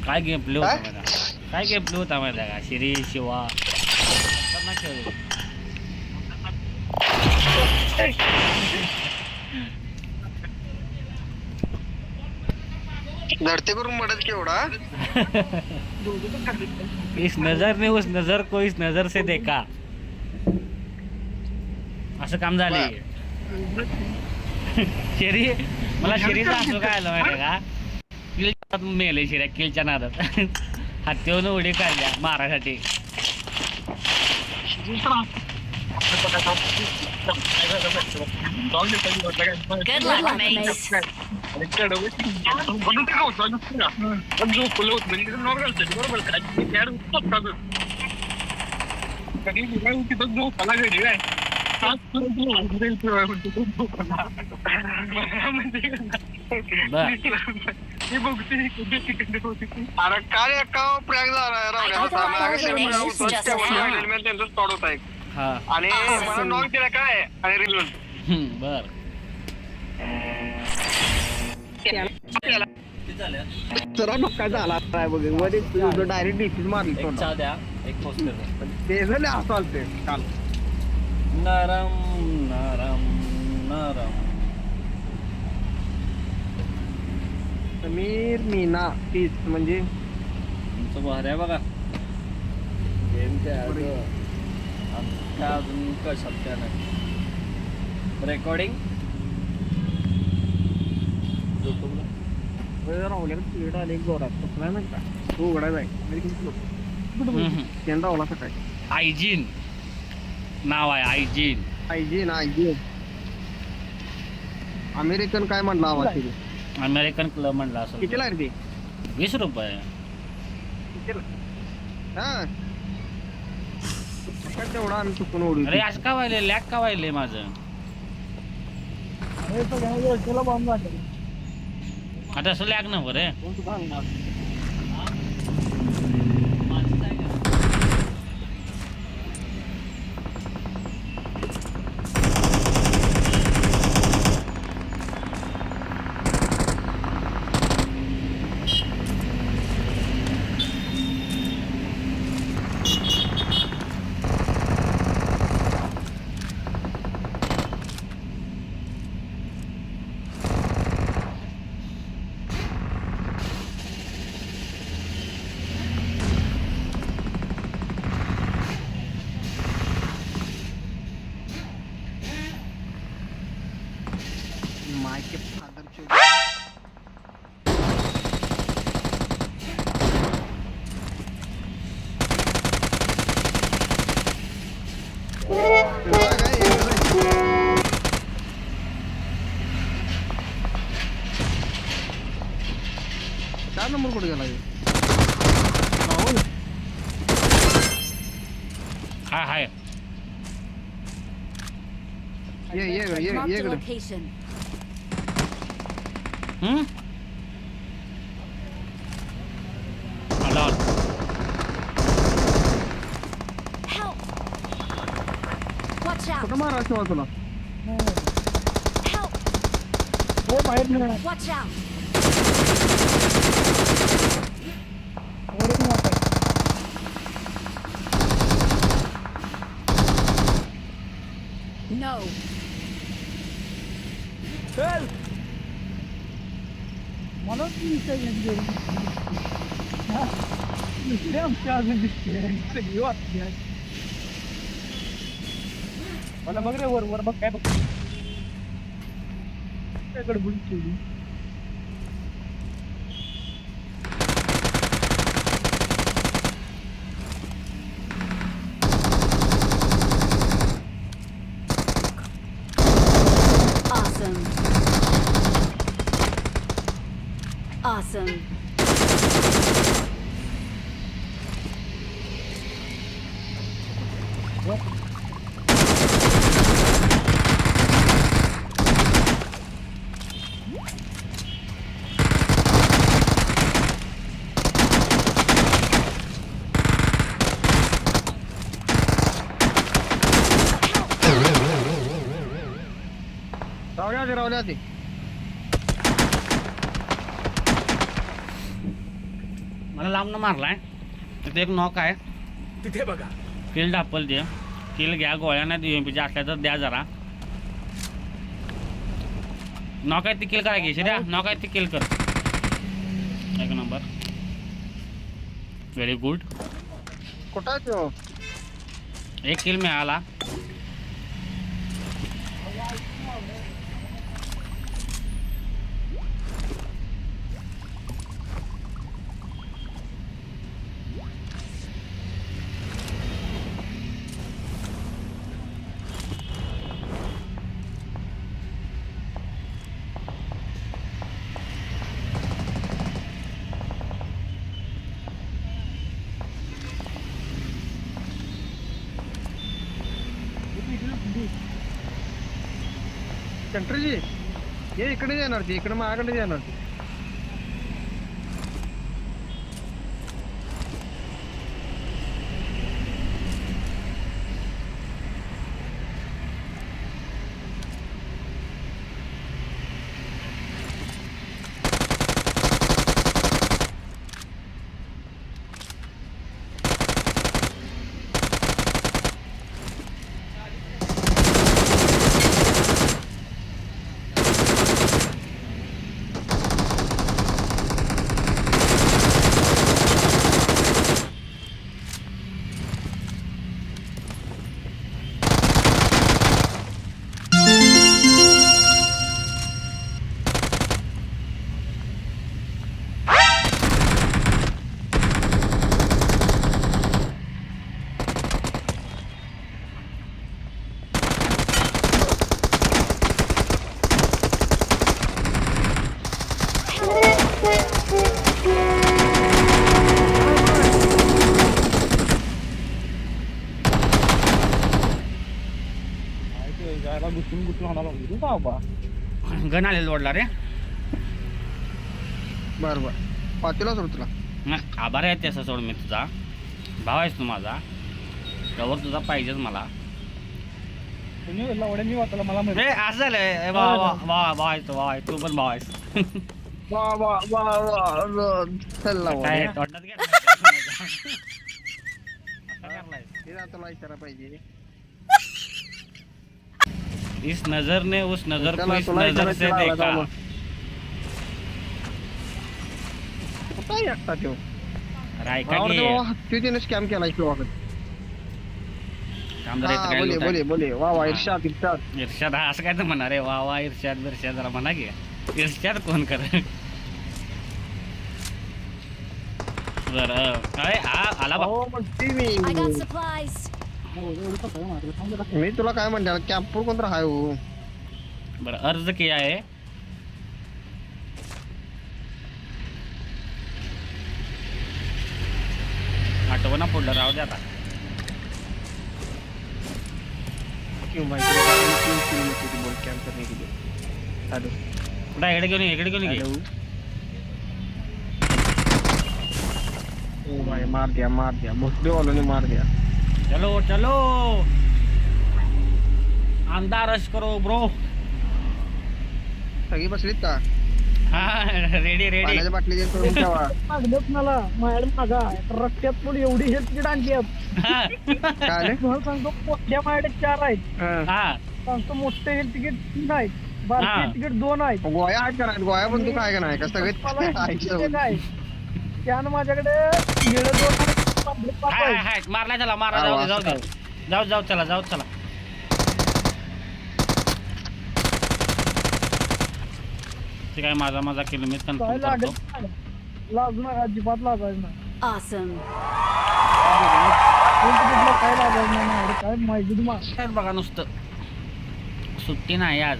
काय game play होता माझा, काय गेम प्ले होता माहिती का? श्री शिवा खेळ. धरती करून मदत केवढा. इस नजर ने उस नजर को इस नजर से देखा, असं काम झाले. शेरी मला शेरीचा असं काय आलं माहिती का? किल मेले शिऱ्या किलच्या नादात हत्तीवरून उडी काढल्या मारासाठी. Good luck, mates. अरे काय एका प्रॅग त्यांचं स्पॉट होता एक आणि मला नॉक दिला काय आणि रिव्ह्यू बर जरा धक्का झाला काय बघ मध्ये डायरेक्ट डिसीज मारली द्या एक पोस्टर ते झाले असं आलते काल. नरम नरम नरम समीर मीना तीस म्हणजे तुमचं भारी आहे बघा आमच्या अजून कशात काय नाही रेकॉर्डिंग राहुल्याकडे आले जोरात कसला नाही का तो उघडायचा आहे राहुला सकाळी. आयजीन नाव आहे आयजीन. आयजीन आयजीन अमेरिकन काय म्हणला आवाज तिथे. अमेरिकन क्लब म्हणला असं. कितीला आहे ते? 20 रुपये. हा तेवढा आम्ही चुकून ओढू. अरे असं का व्हायलंय लॅग का व्हायलंय माझं आता असं लॅग नव्हतं रे. मायके फादरचे काय नंबर कुठे गेला हाय हाय ये Marked a इकडे. location. Help! Watch out! कुठं महाराष्ट्र वाचला Help! Watch out! No. मला बघ रे वर वर बघ काय बघ गडबड केली. Awesome. Awesome. रावल्या ते मला लांबनं मारलाय. तिथे एक नॉक आहे. तिथे बघा. किल ढापल ते. किल घ्या, गोळ्या नाही UMP असल्या तर द्या जरा. नॉक आहे ती किल करा घे शिर्या. नॉक आहे ती किल कर. एक नंबर. Very good. कुठं आहे तो? एक किल मिळाला. कंट्रीजी ये इकडे येणार ती, इकडे माझ्याकडे येणार ती. गण आले लोडला रे. बर बर पातीला सोड तुला. नाही, आभार आहे त्याचा सोड. मी तुझा भाव आहेस तू माझा. त्यावर तुझा पाहिजेच मला. रे असं झालंय. भाव आहे तू. भाव आहे तू पण भाव आहेस. वा वा वा वा चल काय तोंडात घ्या. तुला विचारा पाहिजे. इस नजर ने उस नजर को इस तुला नजर से विचारायचं देखा. आला. कुठं एकटा तो? रायका भावावर की तो हत्ती तिने स्कॅम केला इकडे वागत. कामदार येतं काय बोले लुटाय. बोले बोले वा वा इर्षाद इर्षाद. इर्षाद हा असं काय तर म्हणा रे. वा वा इर्षाद बिर्षाद जरा म्हणा की. इर्षाद कोण कर. बरं काय हा आला बा. हो म्हणते I got मी. supplies. मी तुला काय म्हणते कॅम्पूर कोणतं हाय हो. बरं अर्ज किया आहे. आठवणा पुढलं राहू दे आता. क्यों भाई क्यों बोल कैंप करने के लिए. हेलो कुठं इकडे घेऊन ये, इकडे घेऊन ये. हेलो. ओ भाई मार दिया भोसले वालों ने मार दिया. चलो चलो अंधा रश करो ब्रो. सगळी बसलीत का? हा रेडी रेडी. पाण्याच्या बाटली देऊन करून ठेवा. मागण्यात मला मॅडम मागा रस्त्यात पण एवढी हेल्थ किट आणली काय आले? तुम्हाला सांगतो मोठ्या माझ्याकडे 4 आहेत. हा सांगतो मोठे हेल्थ तिकीट 3 आहेत. हा. बारकी तिकीट 2 आहेत. गोया आहेत का नाही? गोया पण तू काय का नाही का सगळे काय त्यानं माझ्याकडे निळं 2 आणि पांढरे 5 हाय आहेत. हाय मारला चला मारा. जाऊ दे जाऊ दे. जाऊ चला जाऊ चला. ते काय माझा केलं मीच काय कन्फर्म लागेल करतो. नाही. लाजू नका अजिबात लाजायचं नाही. Awesome. हेल्थ तिकीटला काय लाजायचं नाही माझ्याकडे. काय माहिती तुम्हाला काय बघा नुसतं सुट्टी नाही आज.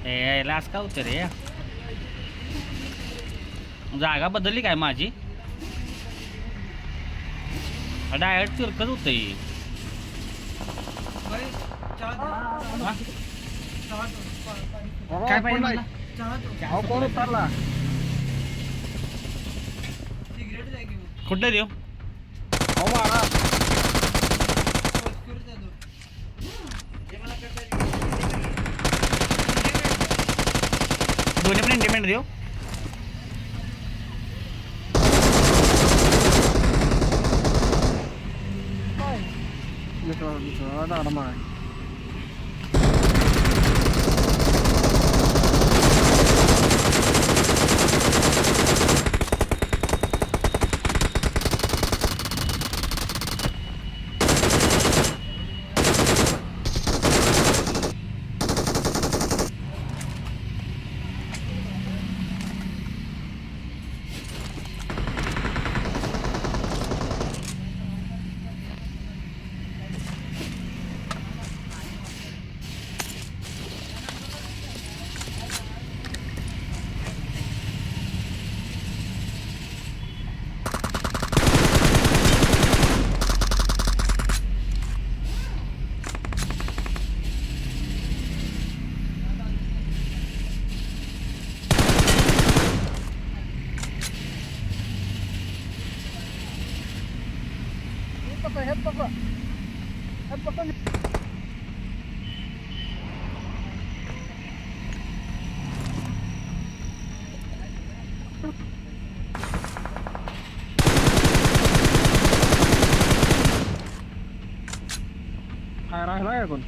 यायला असं का होतं रे. जागा बदलली काय माझी. डायरेक्ट फिरकत होत. काय पाहिजे मला? अहो कोण उतरला? कुठलं देऊ. अहो मारा. दोन्ही पण इंडिपेंडेंट देऊ. काय राहिला काय कोण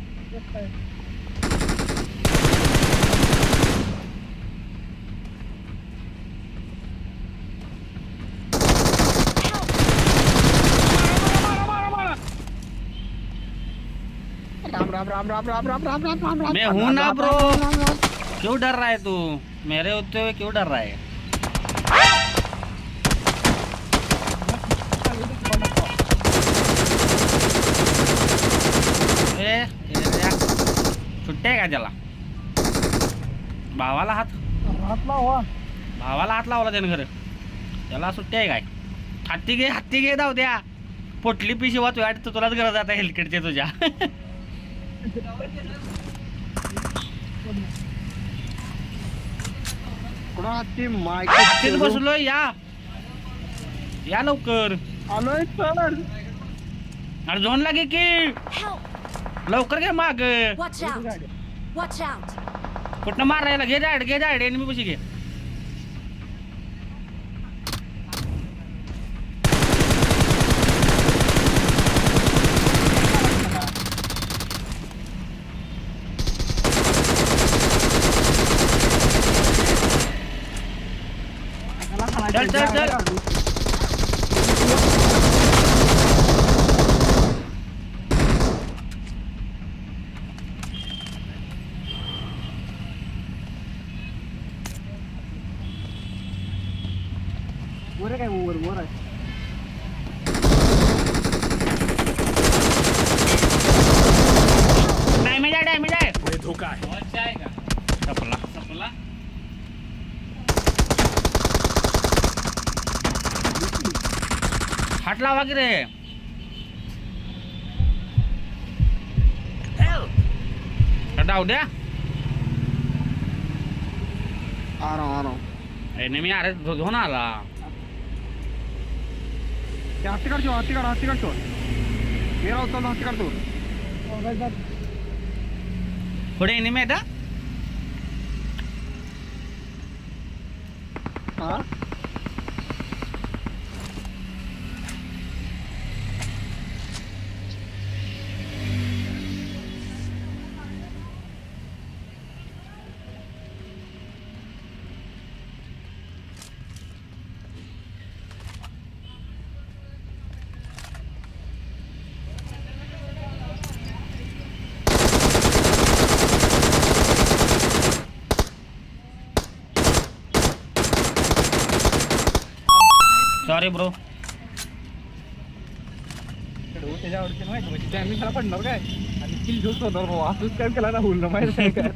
राम राम राम राम राम राम राम राम राम मैं हूं ना ब्रो. क्यों डर रहा है तू? मेरे होते हुए क्यों डर रहा है? सुट्टे आहे का त्याला? भावाला हात लावला त्यानं खरं. त्याला सुट्टी आहे काय? हत्ती घे जाऊ द्या. पोटली पिशी वाचू वाटतं तुलाच गरज आता हेल्केटचे तुझ्या. हत्तीत बसलो. या लवकर. आलोय सर. अरे झोन लागे की Help! लवकर घे माग. Watch out! Watch out! कुठनं मारायला? घे जाड एनिमी पशी घे. चल वर काय वर आहे. डॅमेज आहे. धोका आहे का? सपला. हात लावा की रे. डाव द्या. आराम एनिमी अरे घेऊन आला. हत्ती काढतो. मेरा होता हत्ती काढतो. पुढे एनिमी आहे का? हा सॉरी ब्रो. त्याच्या अडचण माहिती म्हणजे डॅमेज झाला पडणार काय आणि किल घेऊन होणार बाबा. असंच काय केला ना बोलणं माहिती काय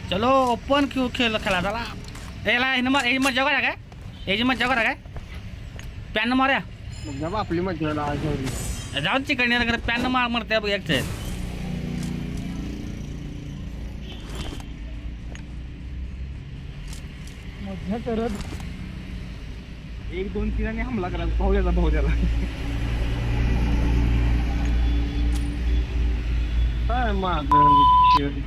चलो ओपन क्यों खेळ खेळा झाला. याची मज्जा करा काय? पॅन मार्या आपली मजा जाऊ चिकन पॅन मारते एकच. मजा करत 1-2-3 हमला करा भाऊ त्याला. काय माझं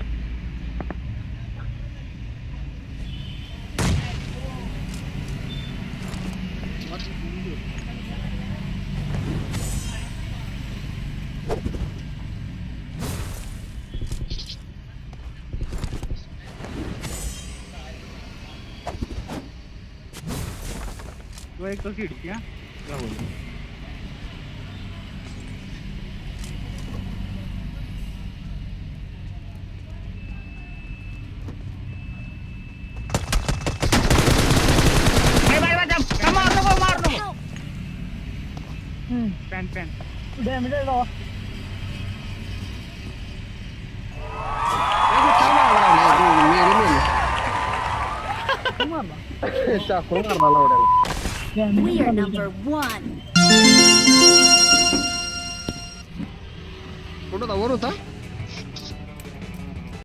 तो एक तो खिडकी हा राहुल मार नको मार नको Help! पॅन पॅन चाकून मारला लावड्याला We are number 1. कुठं वर होता